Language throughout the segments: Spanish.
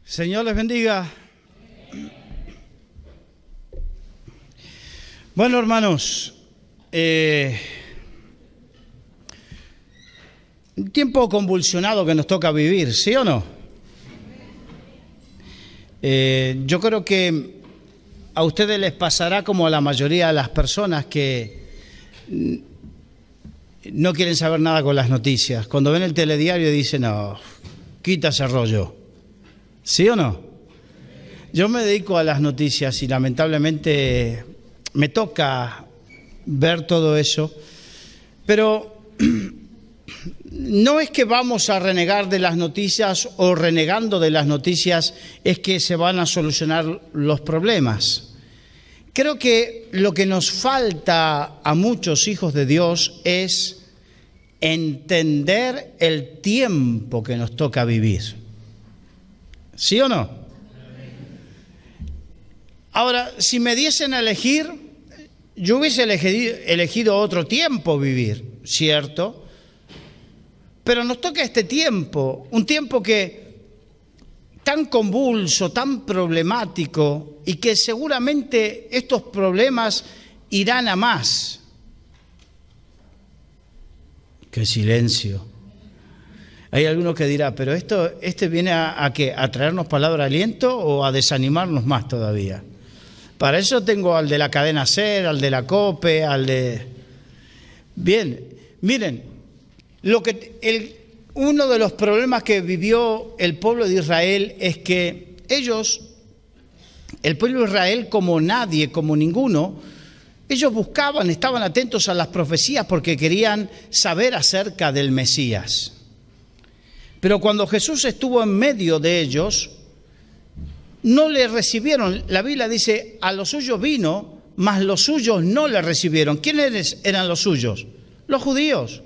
Señor les bendiga. Bueno, hermanos, un tiempo convulsionado que nos toca vivir, ¿sí o no? Yo creo que a ustedes les pasará como a la mayoría de las personas que no quieren saber nada con las noticias. Cuando ven el telediario dicen, no, quita ese rollo. ¿Sí o no? Yo me dedico a las noticias y lamentablemente me toca ver todo eso, pero no es que vamos a renegar de las noticias o renegando de las noticias es que se van a solucionar los problemas. Creo que lo que nos falta a muchos hijos de Dios es entender el tiempo que nos toca vivir. ¿Sí o no? Ahora, si me diesen a elegir, yo hubiese elegido otro tiempo vivir, ¿cierto? Pero nos toca este tiempo, un tiempo que tan convulso, tan problemático, y que seguramente estos problemas irán a más. ¡Qué silencio! Hay alguno que dirá, pero ¿este viene a qué? ¿A traernos palabra de aliento o a desanimarnos más todavía? Para eso tengo al de la cadena SER, al de la COPE, al de... Bien, miren, uno de los problemas que vivió el pueblo de Israel es que el pueblo de Israel como nadie, como ninguno, ellos estaban atentos a las profecías porque querían saber acerca del Mesías. Pero cuando Jesús estuvo en medio de ellos, no le recibieron. La Biblia dice, a los suyos vino, mas los suyos no le recibieron. ¿Quiénes eran los suyos? Los judíos.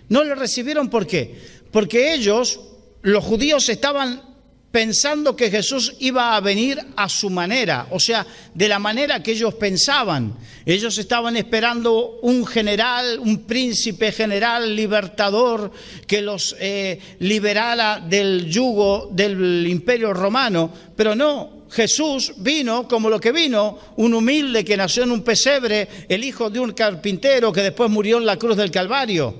No le recibieron, ¿por qué? Porque ellos, los judíos, estaban pensando que Jesús iba a venir a su manera, o sea, de la manera que ellos pensaban. Ellos estaban esperando un general, un príncipe general, libertador, que los liberara del yugo del Imperio Romano, pero no. Jesús vino como lo que vino, un humilde que nació en un pesebre, el hijo de un carpintero que después murió en la cruz del Calvario.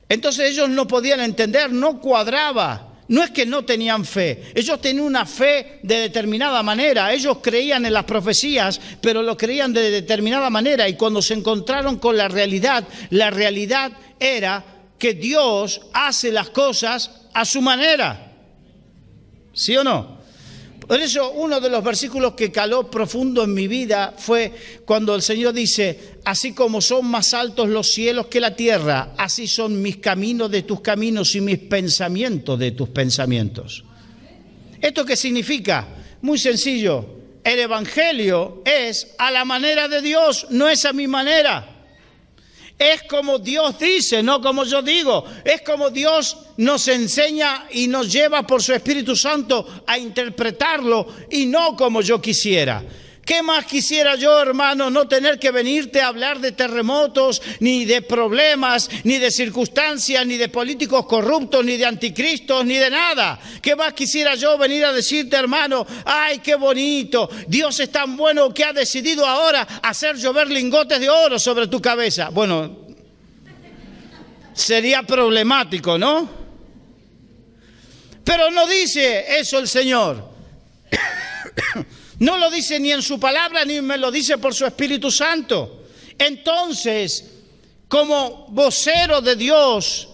Entonces ellos no podían entender, no cuadraba. No es que no tenían fe, ellos tenían una fe de determinada manera, ellos creían en las profecías, pero lo creían de determinada manera, y cuando se encontraron con la realidad era que Dios hace las cosas a su manera. ¿Sí o no? Por eso uno de los versículos que caló profundo en mi vida fue cuando el Señor dice, así como son más altos los cielos que la tierra, así son mis caminos de tus caminos y mis pensamientos de tus pensamientos. ¿Esto qué significa? Muy sencillo, el Evangelio es a la manera de Dios, no es a mi manera. Es como Dios dice, no como yo digo. Es como Dios nos enseña y nos lleva por su Espíritu Santo a interpretarlo y no como yo quisiera. ¿Qué más quisiera yo, hermano, no tener que venirte a hablar de terremotos, ni de problemas, ni de circunstancias, ni de políticos corruptos, ni de anticristos, ni de nada? ¿Qué más quisiera yo venir a decirte, hermano, ay, qué bonito, Dios es tan bueno que ha decidido ahora hacer llover lingotes de oro sobre tu cabeza? Bueno, sería problemático, ¿no? Pero no dice eso el Señor. No lo dice ni en su palabra, ni me lo dice por su Espíritu Santo. Entonces, como vocero de Dios,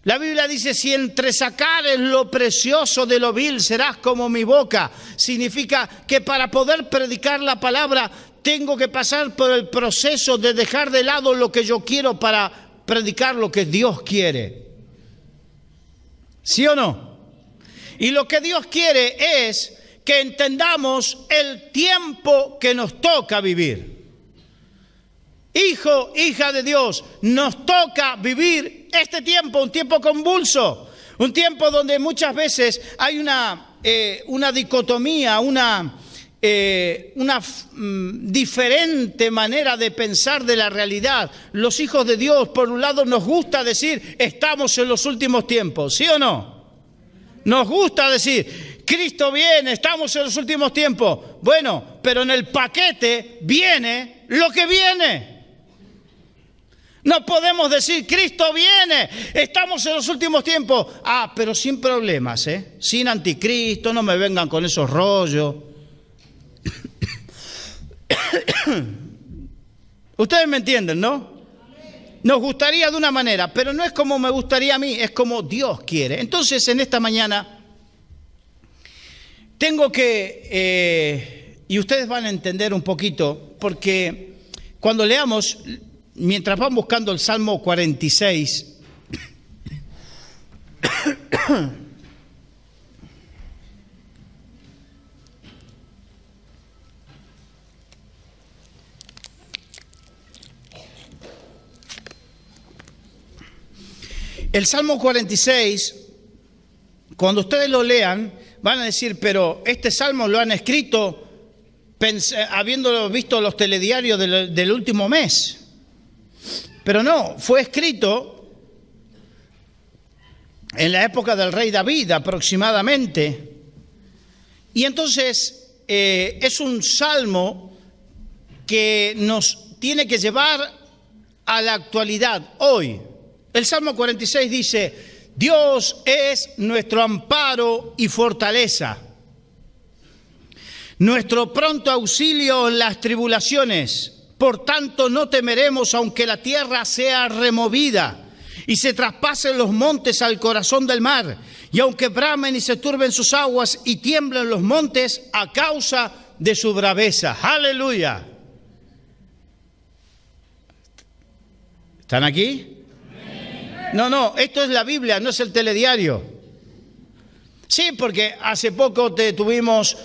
la Biblia dice, si entresacares lo precioso de lo vil, serás como mi boca. Significa que para poder predicar la palabra, tengo que pasar por el proceso de dejar de lado lo que yo quiero para predicar lo que Dios quiere. ¿Sí o no? Y lo que Dios quiere es que entendamos el tiempo que nos toca vivir. Hijo, hija de Dios, nos toca vivir este tiempo, un tiempo convulso, un tiempo donde muchas veces hay una dicotomía, una diferente manera de pensar de la realidad. Los hijos de Dios, por un lado, nos gusta decir, estamos en los últimos tiempos, ¿sí o no? Nos gusta decir, Cristo viene, estamos en los últimos tiempos. Bueno, pero en el paquete viene lo que viene. No podemos decir, Cristo viene, estamos en los últimos tiempos. Ah, pero sin problemas, sin anticristo, no me vengan con esos rollos. Ustedes me entienden, ¿no? Nos gustaría de una manera, pero no es como me gustaría a mí, es como Dios quiere. Entonces, en esta mañana, tengo que, y ustedes van a entender un poquito, porque cuando leamos, mientras van buscando el Salmo 46, el Salmo 46, cuando ustedes lo lean, van a decir, pero este Salmo lo han escrito habiendo visto los telediarios del último mes. Pero no, fue escrito en la época del rey David aproximadamente. Y entonces es un salmo que nos tiene que llevar a la actualidad, hoy. El Salmo 46 dice, Dios es nuestro amparo y fortaleza, nuestro pronto auxilio en las tribulaciones. Por tanto, no temeremos aunque la tierra sea removida y se traspasen los montes al corazón del mar, y aunque bramen y se turben sus aguas y tiemblen los montes a causa de su braveza. ¡Aleluya! ¿Están aquí? No, esto es la Biblia, no es el telediario. Sí, porque hace poco tuvimos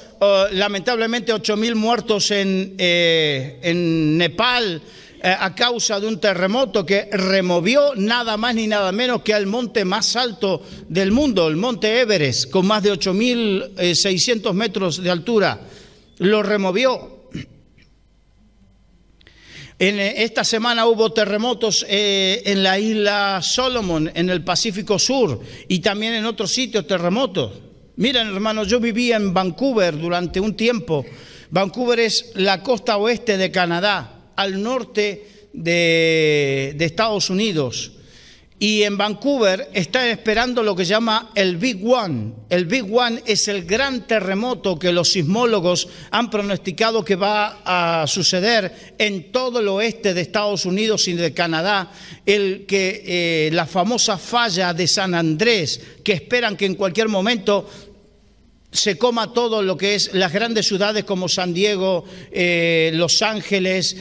lamentablemente 8.000 muertos en Nepal a causa de un terremoto que removió nada más ni nada menos que al monte más alto del mundo, el monte Everest, con más de 8.600 metros de altura. Lo removió. En esta semana hubo terremotos en la isla Solomon, en el Pacífico Sur, y también en otros sitios terremotos. Miren, hermanos, yo viví en Vancouver durante un tiempo. Vancouver es la costa oeste de Canadá, al norte de Estados Unidos. Y en Vancouver está esperando lo que se llama el Big One. El Big One es el gran terremoto que los sismólogos han pronosticado que va a suceder en todo el oeste de Estados Unidos y de Canadá. La famosa falla de San Andrés, que esperan que en cualquier momento se coma todo lo que es las grandes ciudades como San Diego, Los Ángeles,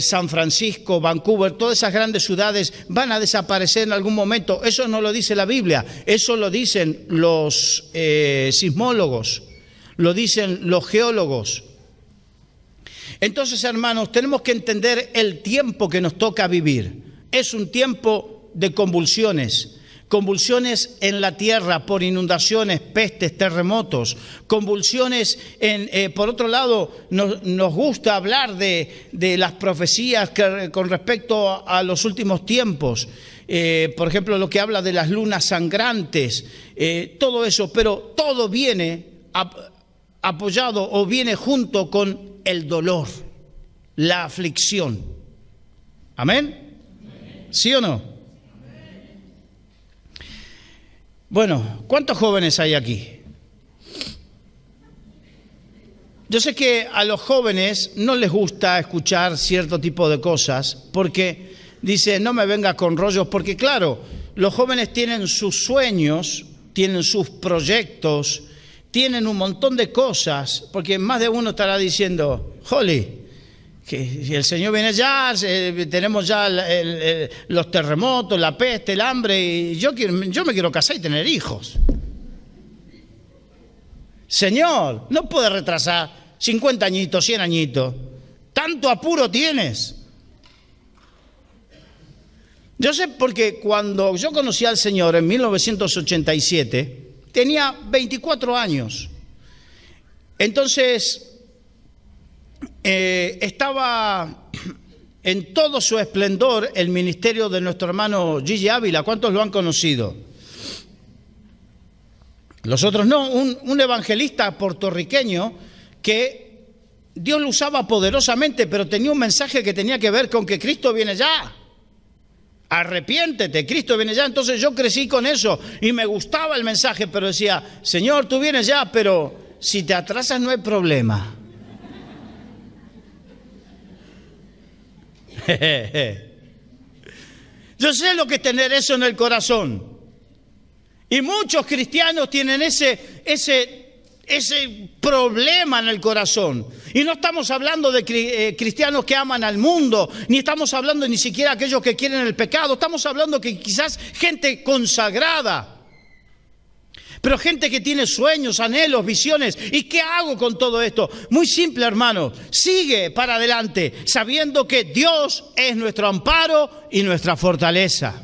San Francisco, Vancouver. Todas esas grandes ciudades van a desaparecer en algún momento. Eso no lo dice la Biblia, eso lo dicen los sismólogos, lo dicen los geólogos. Entonces, hermanos, tenemos que entender el tiempo que nos toca vivir. Es un tiempo de convulsiones. Convulsiones en la tierra por inundaciones, pestes, terremotos. Convulsiones, por otro lado, nos gusta hablar de las profecías con respecto a los últimos tiempos. Por ejemplo, lo que habla de las lunas sangrantes, todo eso, pero todo viene apoyado o viene junto con el dolor, la aflicción. ¿Amén? ¿Sí o no? Bueno, ¿cuántos jóvenes hay aquí? Yo sé que a los jóvenes no les gusta escuchar cierto tipo de cosas porque dice, no me venga con rollos, porque claro, los jóvenes tienen sus sueños, tienen sus proyectos, tienen un montón de cosas, porque más de uno estará diciendo, jolly, que si el Señor viene ya, tenemos ya los terremotos, la peste, el hambre, y yo me quiero casar y tener hijos. Señor, no puedes retrasar 50 añitos, 100 añitos. ¿Tanto apuro tienes? Yo sé porque cuando yo conocí al Señor en 1987, tenía 24 años. Entonces, estaba en todo su esplendor el ministerio de nuestro hermano Gigi Ávila. ¿Cuántos lo han conocido? Los otros no, un evangelista puertorriqueño que Dios lo usaba poderosamente, pero tenía un mensaje que tenía que ver con que Cristo viene ya. Arrepiéntete, Cristo viene ya. Entonces yo crecí con eso y me gustaba el mensaje, pero decía, Señor, tú vienes ya, pero si te atrasas no hay problema. Yo sé lo que es tener eso en el corazón. Y muchos cristianos tienen ese problema en el corazón. Y no estamos hablando de cristianos que aman al mundo, ni estamos hablando ni siquiera de aquellos que quieren el pecado. Estamos hablando que quizás gente consagrada, pero gente que tiene sueños, anhelos, visiones. ¿Y qué hago con todo esto? Muy simple, hermano. Sigue para adelante, sabiendo que Dios es nuestro amparo y nuestra fortaleza.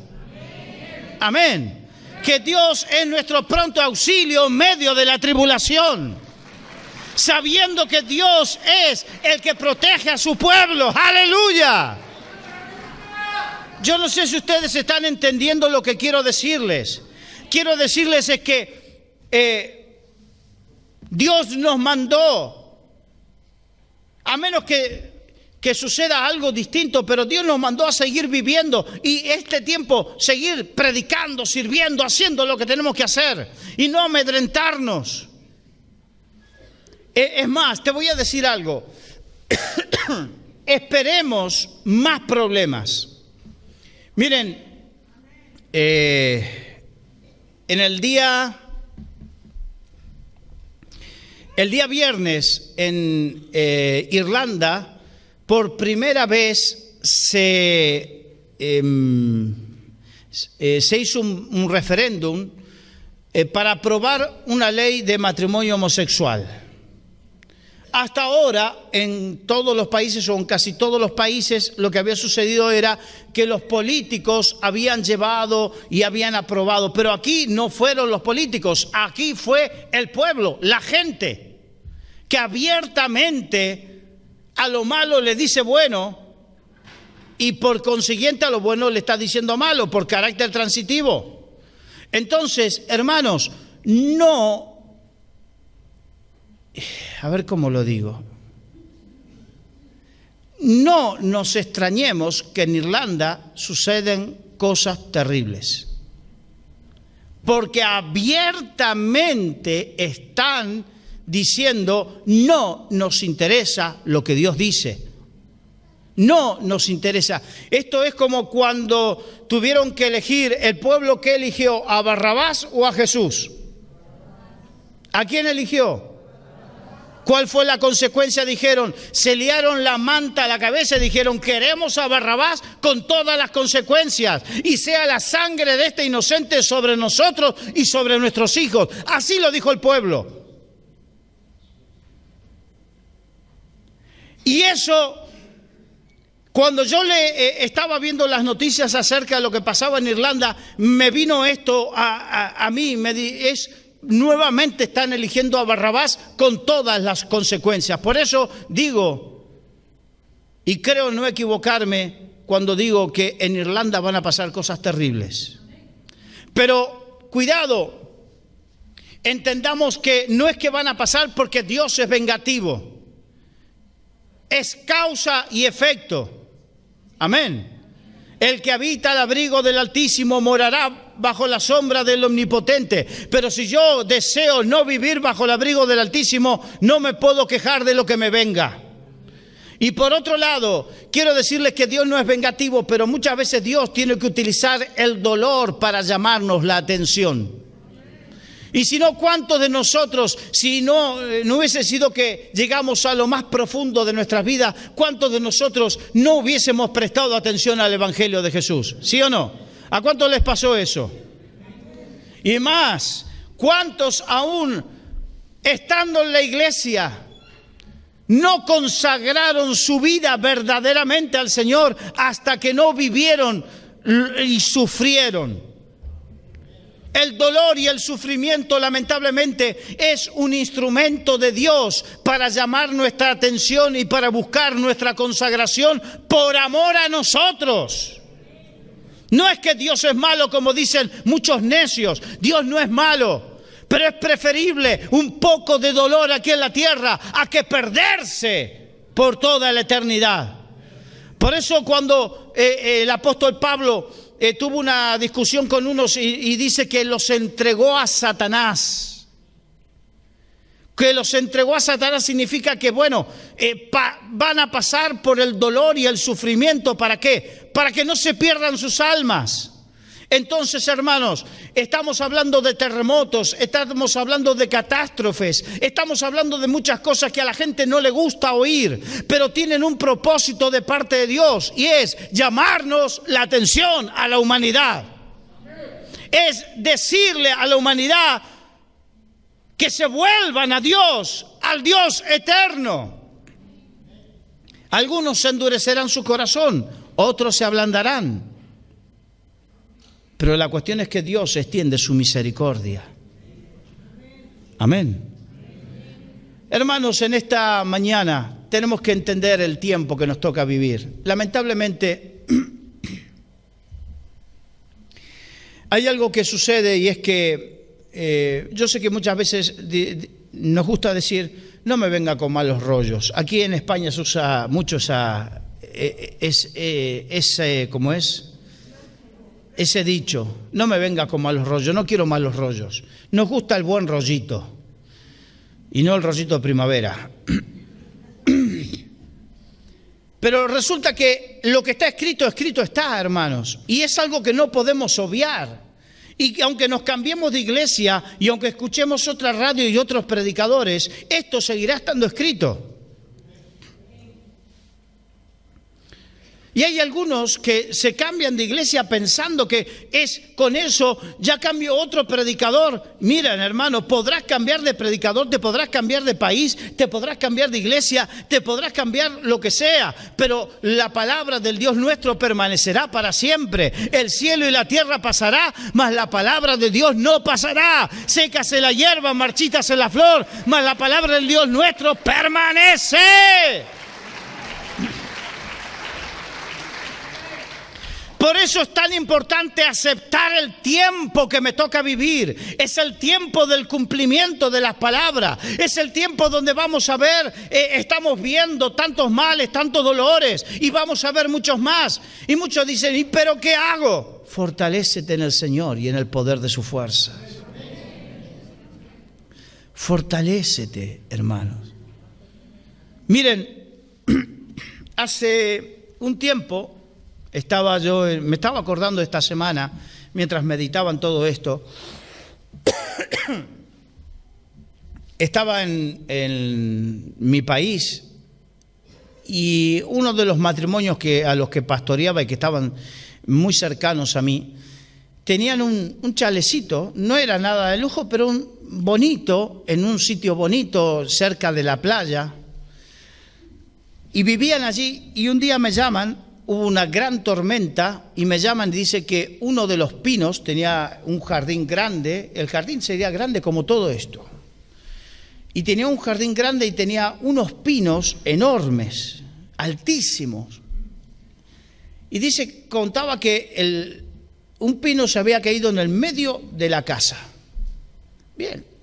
Amén. Que Dios es nuestro pronto auxilio en medio de la tribulación. Sabiendo que Dios es el que protege a su pueblo. ¡Aleluya! Yo no sé si ustedes están entendiendo lo que quiero decirles. Quiero decirles es que Dios nos mandó, a menos que suceda algo distinto, pero Dios nos mandó a seguir viviendo y este tiempo seguir predicando, sirviendo, haciendo lo que tenemos que hacer y no amedrentarnos. Es más, te voy a decir algo. Esperemos más problemas. Miren, en el día viernes en Irlanda, por primera vez se hizo un referéndum para aprobar una ley de matrimonio homosexual. Hasta ahora, en todos los países o en casi todos los países, lo que había sucedido era que los políticos habían llevado y habían aprobado. Pero aquí no fueron los políticos, aquí fue el pueblo, la gente, que abiertamente a lo malo le dice bueno y por consiguiente a lo bueno le está diciendo malo por carácter transitivo. Entonces, hermanos, a ver cómo lo digo. No nos extrañemos que en Irlanda suceden cosas terribles, porque abiertamente están diciendo, no nos interesa lo que Dios dice. No nos interesa. Esto es como cuando tuvieron que elegir el pueblo. ¿Qué eligió? ¿A Barrabás o a Jesús? ¿A quién eligió? ¿Cuál fue la consecuencia? Dijeron, se liaron la manta a la cabeza y dijeron, queremos a Barrabás con todas las consecuencias y sea la sangre de este inocente sobre nosotros y sobre nuestros hijos. Así lo dijo el pueblo. Y eso, cuando yo estaba viendo las noticias acerca de lo que pasaba en Irlanda, me vino esto a mí, nuevamente están eligiendo a Barrabás con todas las consecuencias. Por eso digo, y creo no equivocarme cuando digo que en Irlanda van a pasar cosas terribles. Pero cuidado, entendamos que no es que van a pasar porque Dios es vengativo. Es causa y efecto. Amén. El que habita al abrigo del Altísimo morará bajo la sombra del Omnipotente. Pero si yo deseo no vivir bajo el abrigo del Altísimo, no me puedo quejar de lo que me venga. Y por otro lado, quiero decirles que Dios no es vengativo, pero muchas veces Dios tiene que utilizar el dolor para llamarnos la atención. Y si no, ¿cuántos de nosotros, si no hubiese sido que llegamos a lo más profundo de nuestras vidas, cuántos de nosotros no hubiésemos prestado atención al Evangelio de Jesús? ¿Sí o no? ¿A cuántos les pasó eso? Y más, ¿cuántos aún estando en la iglesia no consagraron su vida verdaderamente al Señor hasta que no vivieron y sufrieron? El dolor y el sufrimiento, lamentablemente, es un instrumento de Dios para llamar nuestra atención y para buscar nuestra consagración por amor a nosotros. No es que Dios es malo, como dicen muchos necios. Dios no es malo, Pero es preferible un poco de dolor aquí en la tierra a que perderse por toda la eternidad. Por eso cuando el apóstol Pablo tuvo una discusión con unos y dice que los entregó a Satanás. Que los entregó a Satanás significa que, bueno, van a pasar por el dolor y el sufrimiento. ¿Para qué? Para que no se pierdan sus almas. Entonces, hermanos, estamos hablando de terremotos, estamos hablando de catástrofes, estamos hablando de muchas cosas que a la gente no le gusta oír, pero tienen un propósito de parte de Dios y es llamarnos la atención a la humanidad. Es decirle a la humanidad que se vuelvan a Dios, al Dios eterno. Algunos endurecerán su corazón, otros se ablandarán. Pero la cuestión es que Dios extiende su misericordia. Amén. Hermanos, en esta mañana tenemos que entender el tiempo que nos toca vivir. Lamentablemente, hay algo que sucede y es que yo sé que muchas veces nos gusta decir, no me venga con malos rollos. Aquí en España se usa mucho ese dicho, no me venga con malos rollos, no quiero malos rollos. Nos gusta el buen rollito y no el rollito de primavera. Pero resulta que lo que está escrito, escrito está, hermanos. Y es algo que no podemos obviar. Y que aunque nos cambiemos de iglesia y aunque escuchemos otra radio y otros predicadores, esto seguirá estando escrito. Y hay algunos que se cambian de iglesia pensando que es con eso, ya cambio otro predicador. Miren, hermano, podrás cambiar de predicador, te podrás cambiar de país, te podrás cambiar de iglesia, te podrás cambiar lo que sea, pero la palabra del Dios nuestro permanecerá para siempre. El cielo y la tierra pasará, mas la palabra de Dios no pasará. Sécase la hierba, marchítase la flor, mas la palabra del Dios nuestro permanece. Por eso es tan importante aceptar el tiempo que me toca vivir. Es el tiempo del cumplimiento de las palabras. Es el tiempo donde vamos a ver, estamos viendo tantos males, tantos dolores y vamos a ver muchos más. Y muchos dicen, ¿y pero qué hago? Fortalécete en el Señor y en el poder de su fuerza. Fortalécete, hermanos. Miren, hace un tiempo me estaba acordando esta semana, mientras meditaba en todo esto, estaba en mi país y uno de los matrimonios a los que pastoreaba y que estaban muy cercanos a mí, tenían un chalecito, no era nada de lujo, pero bonito, en un sitio bonito cerca de la playa, y vivían allí y un día me llaman. Hubo una gran tormenta y me llaman y dice que uno de los pinos tenía un jardín grande, el jardín sería grande como todo esto, y tenía un jardín grande y tenía unos pinos enormes, altísimos, y contaba que un pino se había caído en el medio de la casa. Bien.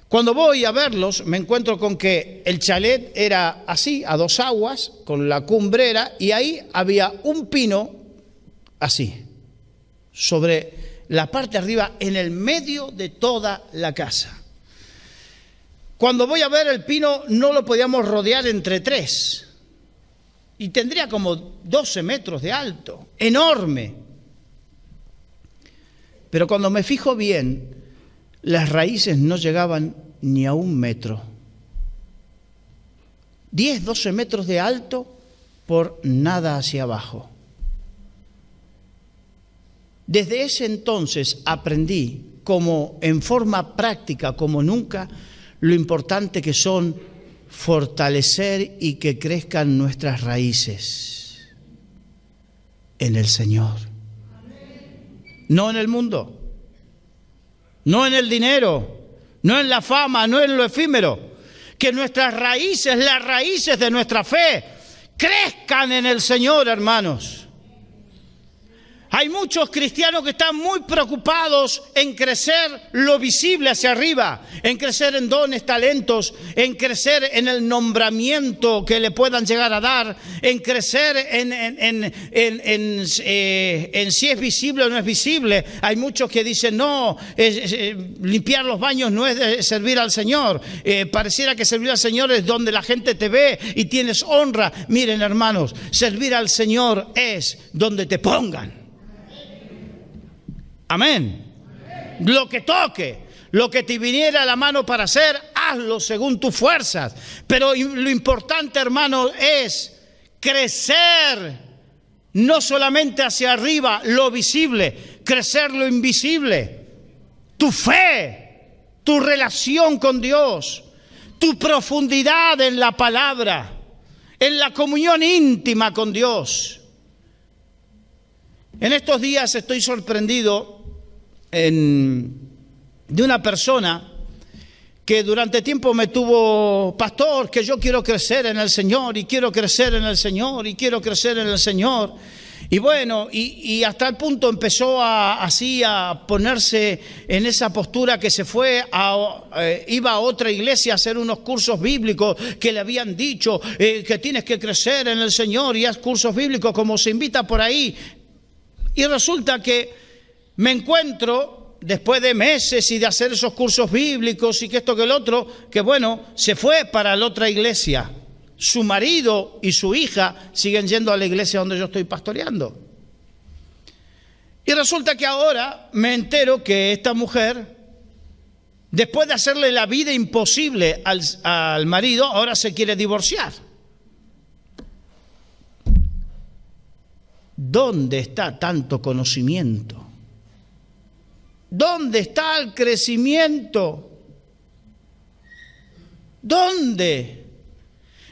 Cuando voy a verlos, me encuentro con que el chalet era así, a dos aguas, con la cumbrera, y ahí había un pino así, sobre la parte de arriba, en el medio de toda la casa. Cuando voy a ver el pino, no lo podíamos rodear entre tres, y tendría como 12 metros de alto, enorme. Pero cuando me fijo bien, las raíces no llegaban ni a 1 metro. 10, 12 metros de alto por nada hacia abajo. Desde ese entonces aprendí como en forma práctica, como nunca, lo importante que son fortalecer y que crezcan nuestras raíces en el Señor. No en el mundo. No en el dinero, no en la fama, no en lo efímero. Que nuestras raíces, las raíces de nuestra fe, crezcan en el Señor, hermanos. Hay muchos cristianos que están muy preocupados en crecer lo visible hacia arriba, en crecer en dones, talentos, en crecer en el nombramiento que le puedan llegar a dar, en crecer en si es visible o no es visible. Hay muchos que dicen, no, limpiar los baños no es servir al Señor. Pareciera que servir al Señor es donde la gente te ve y tienes honra. Miren, hermanos, servir al Señor es donde te pongan. Amén. Lo que toque, lo que te viniera a la mano para hacer, hazlo según tus fuerzas. Pero lo importante, hermano, es crecer no solamente hacia arriba, lo visible, crecer lo invisible. Tu fe, tu relación con Dios, tu profundidad en la palabra, en la comunión íntima con Dios. En estos días estoy sorprendido de una persona que durante tiempo me tuvo, pastor, que yo quiero crecer en el Señor, y quiero crecer en el Señor, y quiero crecer en el Señor. Y bueno, y hasta el punto empezó así a ponerse en esa postura que se fue, iba a otra iglesia a hacer unos cursos bíblicos que le habían dicho que tienes que crecer en el Señor y haz cursos bíblicos como se invita por ahí. Y resulta que me encuentro, después de meses y de hacer esos cursos bíblicos y que esto que el otro, que bueno, se fue para la otra iglesia. Su marido y su hija siguen yendo a la iglesia donde yo estoy pastoreando. Y resulta que ahora me entero que esta mujer, después de hacerle la vida imposible al marido, ahora se quiere divorciar. ¿Dónde está tanto conocimiento? ¿Dónde está el crecimiento? ¿Dónde?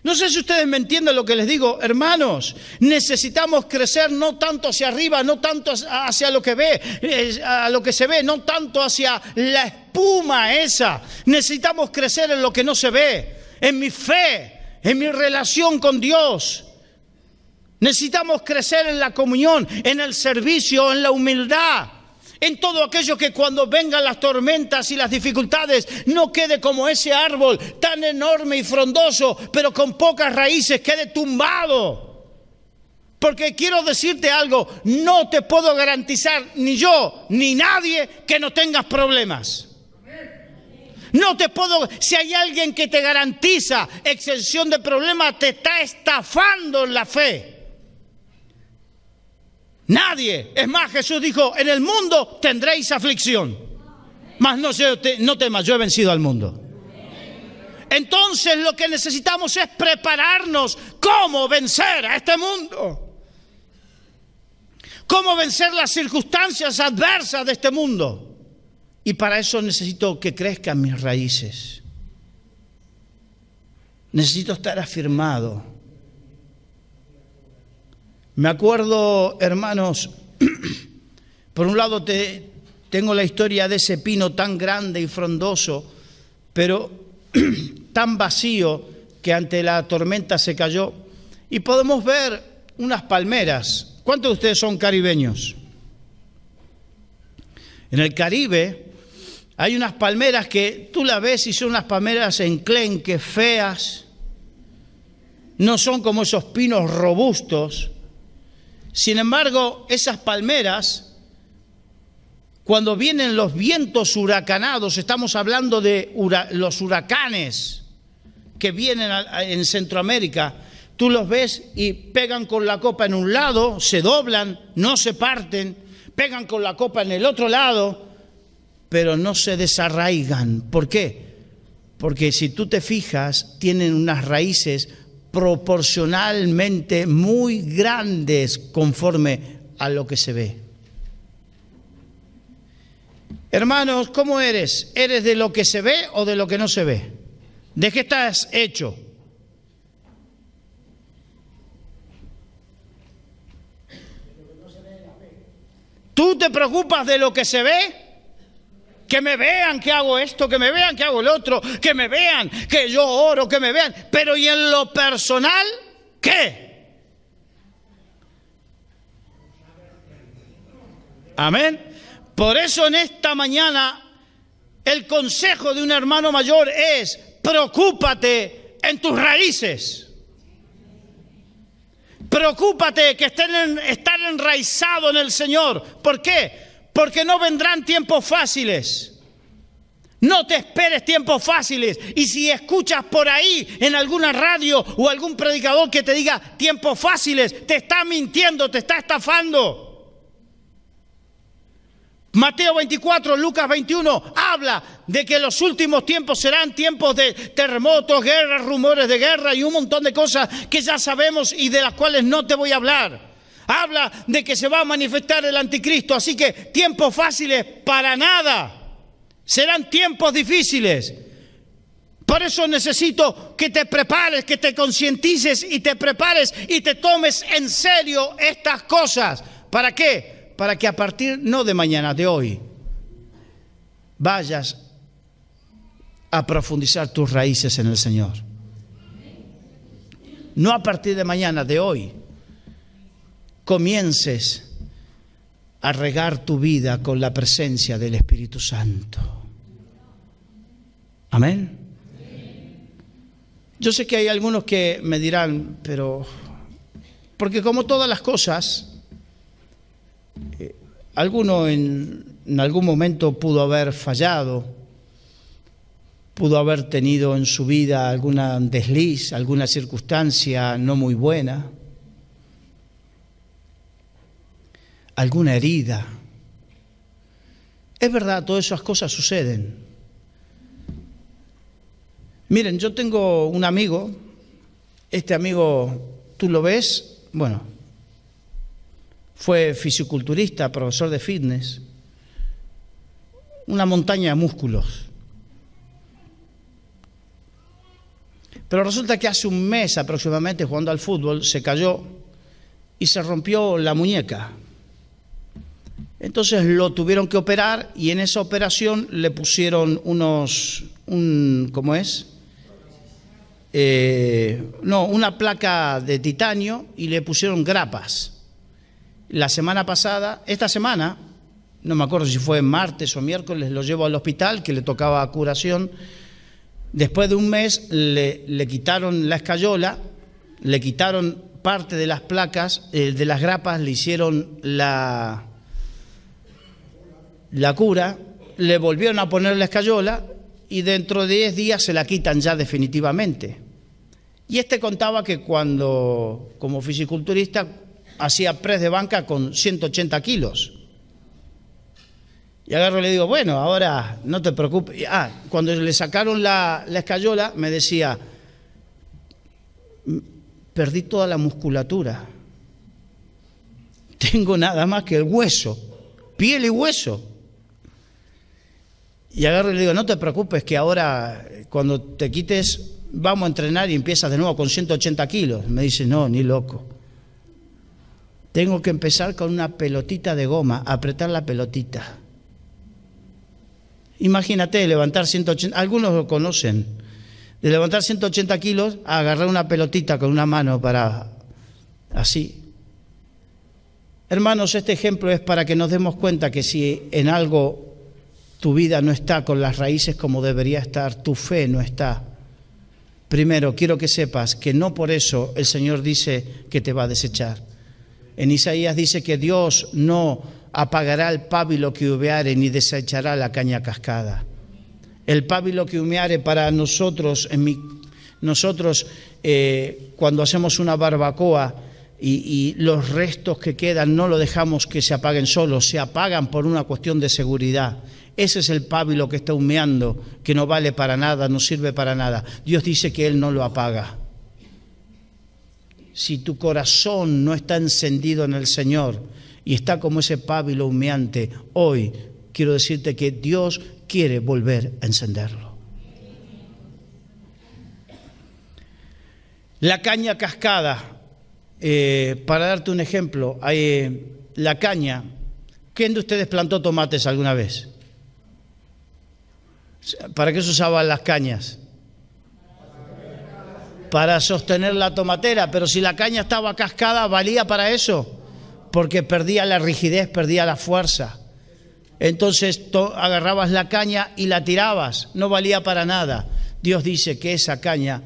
No sé si ustedes me entienden lo que les digo, hermanos. Necesitamos crecer no tanto hacia arriba, no tanto hacia lo que ve, a lo que se ve, no tanto hacia la espuma esa. Necesitamos crecer en lo que no se ve, en mi fe, en mi relación con Dios. Necesitamos crecer en la comunión, en el servicio, en la humildad, en todo aquello que cuando vengan las tormentas y las dificultades no quede como ese árbol tan enorme y frondoso, pero con pocas raíces, quede tumbado. Porque quiero decirte algo, no te puedo garantizar, ni yo, ni nadie, que no tengas problemas. No te puedo, si hay alguien que te garantiza exención de problemas, te está estafando en la fe. Nadie. Es más, Jesús dijo, en el mundo tendréis aflicción. Mas no temas, yo he vencido al mundo. Entonces lo que necesitamos es prepararnos cómo vencer a este mundo. Cómo vencer las circunstancias adversas de este mundo. Y para eso necesito que crezcan mis raíces. Necesito estar afirmado. Me acuerdo, hermanos, por un lado tengo la historia de ese pino tan grande y frondoso, pero tan vacío que ante la tormenta se cayó. Y podemos ver unas palmeras. ¿Cuántos de ustedes son caribeños? En el Caribe hay unas palmeras que tú las ves y son unas palmeras enclenques, feas. No son como esos pinos robustos. Sin embargo, esas palmeras, cuando vienen los vientos huracanados, estamos hablando de los huracanes que vienen en Centroamérica, tú los ves y pegan con la copa en un lado, se doblan, no se parten, pegan con la copa en el otro lado, pero no se desarraigan. ¿Por qué? Porque si tú te fijas, tienen unas raíces proporcionalmente muy grandes conforme a lo que se ve. Hermanos, ¿cómo eres? ¿Eres de lo que se ve o de lo que no se ve? ¿De qué estás hecho? ¿Tú te preocupas de lo que se ve? Que me vean que hago esto, que me vean que hago el otro, que me vean que yo oro, que me vean. Pero ¿y en lo personal qué? Amén. Por eso en esta mañana el consejo de un hermano mayor es: preocúpate en tus raíces. Preocúpate que estar enraizado en el Señor. ¿Por qué? Porque no vendrán tiempos fáciles. No te esperes tiempos fáciles. Y si escuchas por ahí en alguna radio o algún predicador que te diga tiempos fáciles, te está mintiendo, te está estafando. Mateo 24, Lucas 21 habla de que los últimos tiempos serán tiempos de terremotos, guerras, rumores de guerra y un montón de cosas que ya sabemos y de las cuales no te voy a hablar. Habla de que se va a manifestar el anticristo, así que tiempos fáciles para nada. Serán tiempos difíciles. Por eso necesito que te prepares, que te concientices y te prepares y te tomes en serio estas cosas. ¿Para qué? Para que a partir, no de mañana, de hoy, vayas a profundizar tus raíces en el Señor. No a partir de mañana, de hoy, comiences a regar tu vida con la presencia del Espíritu Santo. Amén. Yo sé que hay algunos que me dirán, pero... Porque como todas las cosas... Alguno en algún momento pudo haber fallado, pudo haber tenido en su vida alguna desliz, alguna circunstancia no muy buena, alguna herida. Es verdad, todas esas cosas suceden. Miren, yo tengo un amigo, este amigo, ¿tú lo ves? Bueno, fue fisiculturista, profesor de fitness, una montaña de músculos. Pero resulta que hace un mes aproximadamente, jugando al fútbol, se cayó y se rompió la muñeca. Entonces lo tuvieron que operar y en esa operación le pusieron una placa de titanio y le pusieron grapas. La semana pasada, esta semana, no me acuerdo si fue martes o miércoles, lo llevo al hospital, que le tocaba curación. Después de un mes le quitaron la escayola, le quitaron parte de las placas, de las grapas, le hicieron la cura, le volvieron a poner la escayola y dentro de 10 días se la quitan ya definitivamente. Y contaba que cuando, como fisiculturista, hacía press de banca con 180 kilos. Y agarro y le digo, bueno, ahora no te preocupes. Cuando le sacaron la escayola, me decía, perdí toda la musculatura. Tengo nada más que el hueso, piel y hueso. Y agarro y le digo, no te preocupes, que ahora cuando te quites, vamos a entrenar y empiezas de nuevo con 180 kilos. Me dice, no, ni loco. Tengo que empezar con una pelotita de goma, apretar la pelotita. Imagínate, levantar 180, algunos lo conocen, de levantar 180 kilos a agarrar una pelotita con una mano para así. Hermanos, este ejemplo es para que nos demos cuenta que si en algo tu vida no está con las raíces como debería estar, tu fe no está. Primero, quiero que sepas que no por eso el Señor dice que te va a desechar. En Isaías dice que Dios no apagará el pábilo que humeare ni desechará la caña cascada. El pábilo que humeare para nosotros, cuando hacemos una barbacoa y los restos que quedan no lo dejamos que se apaguen solos, se apagan por una cuestión de seguridad. Ese es el pábilo que está humeando, que no vale para nada, no sirve para nada. Dios dice que Él no lo apaga. Si tu corazón no está encendido en el Señor y está como ese pábilo humeante, hoy quiero decirte que Dios quiere volver a encenderlo. La caña cascada, para darte un ejemplo, la caña, ¿quién de ustedes plantó tomates alguna vez? ¿Para qué se usaban las cañas? Para sostener la tomatera, pero si la caña estaba cascada, ¿valía para eso? porque perdía la rigidez, perdía la fuerza. Entonces agarrabas la caña y la tirabas, no valía para nada. Dios dice que esa caña,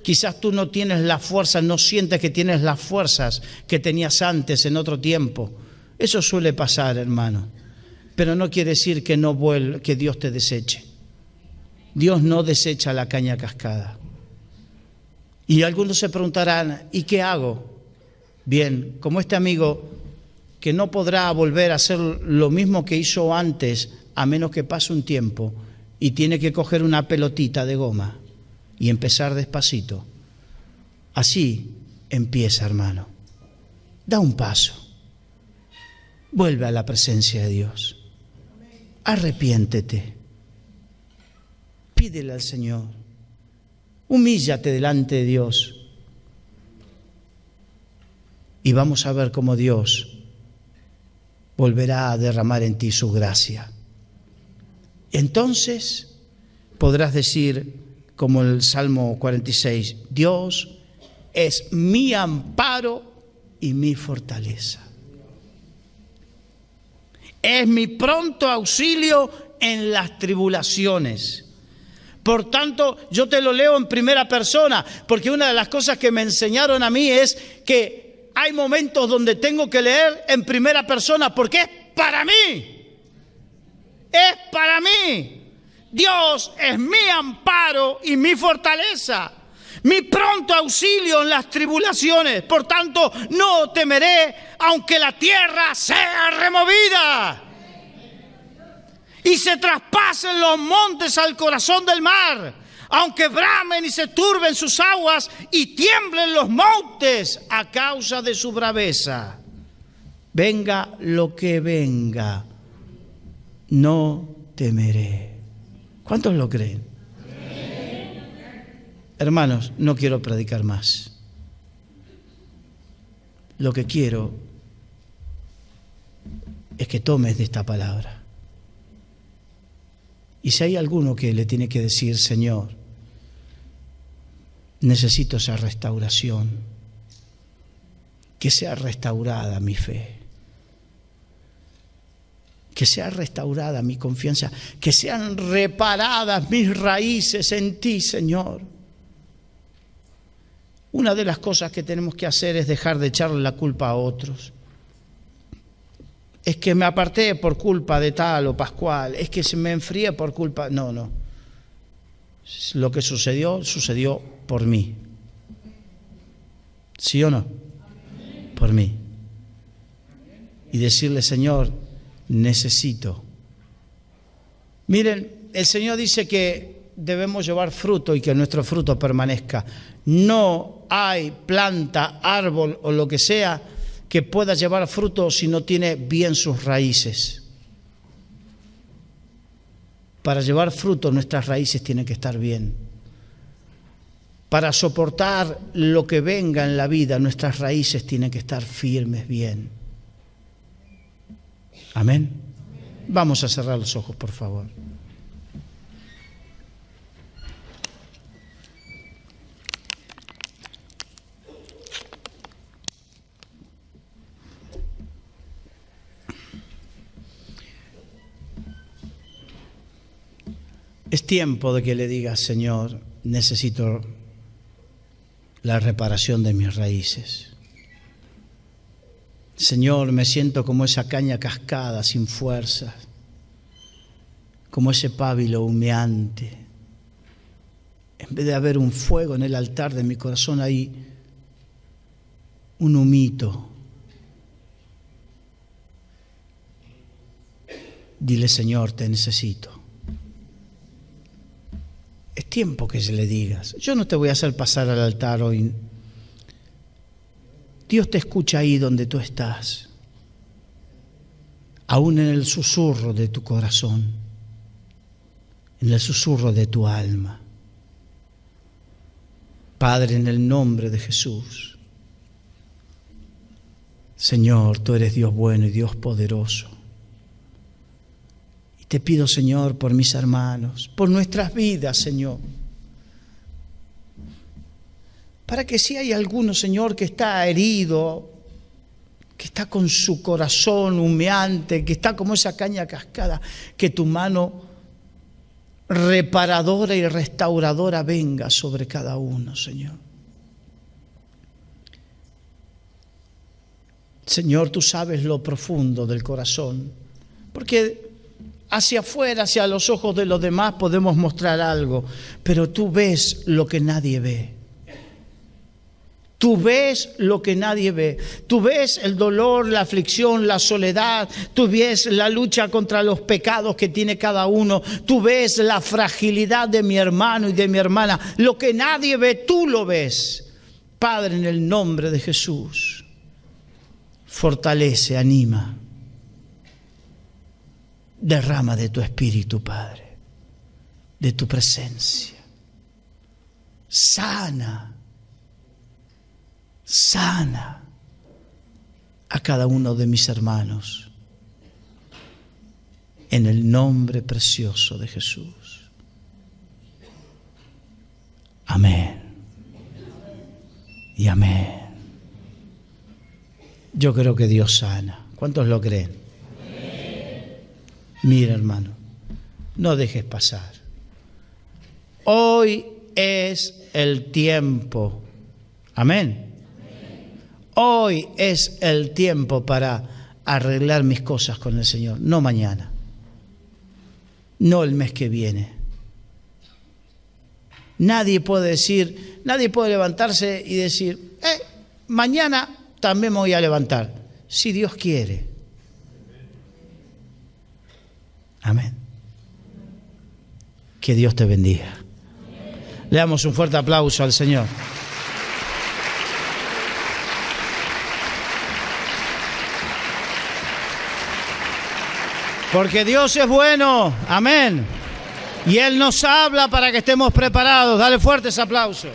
quizás tú no tienes la fuerza, no sientes que tienes las fuerzas que tenías antes en otro tiempo. Eso suele pasar, hermano. Pero no quiere decir que que Dios te deseche. Dios no desecha la caña cascada. Y algunos se preguntarán, ¿y qué hago? Bien, como este amigo que no podrá volver a hacer lo mismo que hizo antes, a menos que pase un tiempo, y tiene que coger una pelotita de goma y empezar despacito. Así empieza, hermano. Da un paso. Vuelve a la presencia de Dios. Arrepiéntete. Pídele al Señor. Humíllate delante de Dios. Y vamos a ver cómo Dios volverá a derramar en ti su gracia. Entonces podrás decir, como el Salmo 46, Dios es mi amparo y mi fortaleza. Es mi pronto auxilio en las tribulaciones. Por tanto, yo te lo leo en primera persona, porque una de las cosas que me enseñaron a mí es que hay momentos donde tengo que leer en primera persona, porque es para mí. Es para mí. Dios es mi amparo y mi fortaleza, mi pronto auxilio en las tribulaciones. Por tanto, no temeré, aunque la tierra sea removida y se traspasen los montes al corazón del mar, aunque bramen y se turben sus aguas y tiemblen los montes a causa de su braveza. Venga lo que venga, no temeré. ¿Cuántos lo creen? Hermanos, no quiero predicar más. Lo que quiero es que tomes de esta palabra. Y si hay alguno que le tiene que decir, Señor, necesito esa restauración, que sea restaurada mi fe, que sea restaurada mi confianza, que sean reparadas mis raíces en ti, Señor. Una de las cosas que tenemos que hacer es dejar de echarle la culpa a otros. Es que me aparté por culpa de tal o pascual, es que se me enfrié por culpa... No. Lo que sucedió por mí. ¿Sí o no? Por mí. Y decirle, Señor, necesito. Miren, el Señor dice que debemos llevar fruto y que nuestro fruto permanezca. No hay planta, árbol o lo que sea que pueda llevar fruto si no tiene bien sus raíces. Para llevar fruto nuestras raíces tienen que estar bien. Para soportar lo que venga en la vida nuestras raíces tienen que estar firmes bien. Amén. Vamos a cerrar los ojos, por favor. Es tiempo de que le digas, Señor, necesito la reparación de mis raíces. Señor, me siento como esa caña cascada sin fuerzas, como ese pábilo humeante. En vez de haber un fuego en el altar de mi corazón, hay un humito. Dile, Señor, te necesito. Es tiempo que le digas. Yo no te voy a hacer pasar al altar hoy. Dios te escucha ahí donde tú estás, aún en el susurro de tu corazón, en el susurro de tu alma. Padre, en el nombre de Jesús, Señor, tú eres Dios bueno y Dios poderoso. Y te pido, Señor, por mis hermanos, por nuestras vidas, Señor, para que si hay alguno, Señor, que está herido, que está con su corazón humeante, que está como esa caña cascada, que tu mano reparadora y restauradora venga sobre cada uno, Señor. Señor, tú sabes lo profundo del corazón, porque hacia afuera, hacia los ojos de los demás podemos mostrar algo, pero tú ves lo que nadie ve. Tú ves lo que nadie ve. Tú ves el dolor, la aflicción, la soledad. Tú ves la lucha contra los pecados que tiene cada uno. Tú ves la fragilidad de mi hermano y de mi hermana. Lo que nadie ve, tú lo ves. Padre, en el nombre de Jesús, fortalece, anima. Derrama de tu espíritu, Padre, de tu presencia. Sana a cada uno de mis hermanos en el nombre precioso de Jesús. Amén y amén. Yo creo que Dios sana. ¿Cuántos lo creen? Mira, hermano, no dejes pasar. Hoy es el tiempo. Amén. Hoy es el tiempo para arreglar mis cosas con el Señor, no mañana, no el mes que viene. Nadie puede levantarse y decir, mañana también me voy a levantar, si Dios quiere. Amén. Que Dios te bendiga. Le damos un fuerte aplauso al Señor. Porque Dios es bueno, amén. Y Él nos habla para que estemos preparados. Dale fuerte ese aplauso.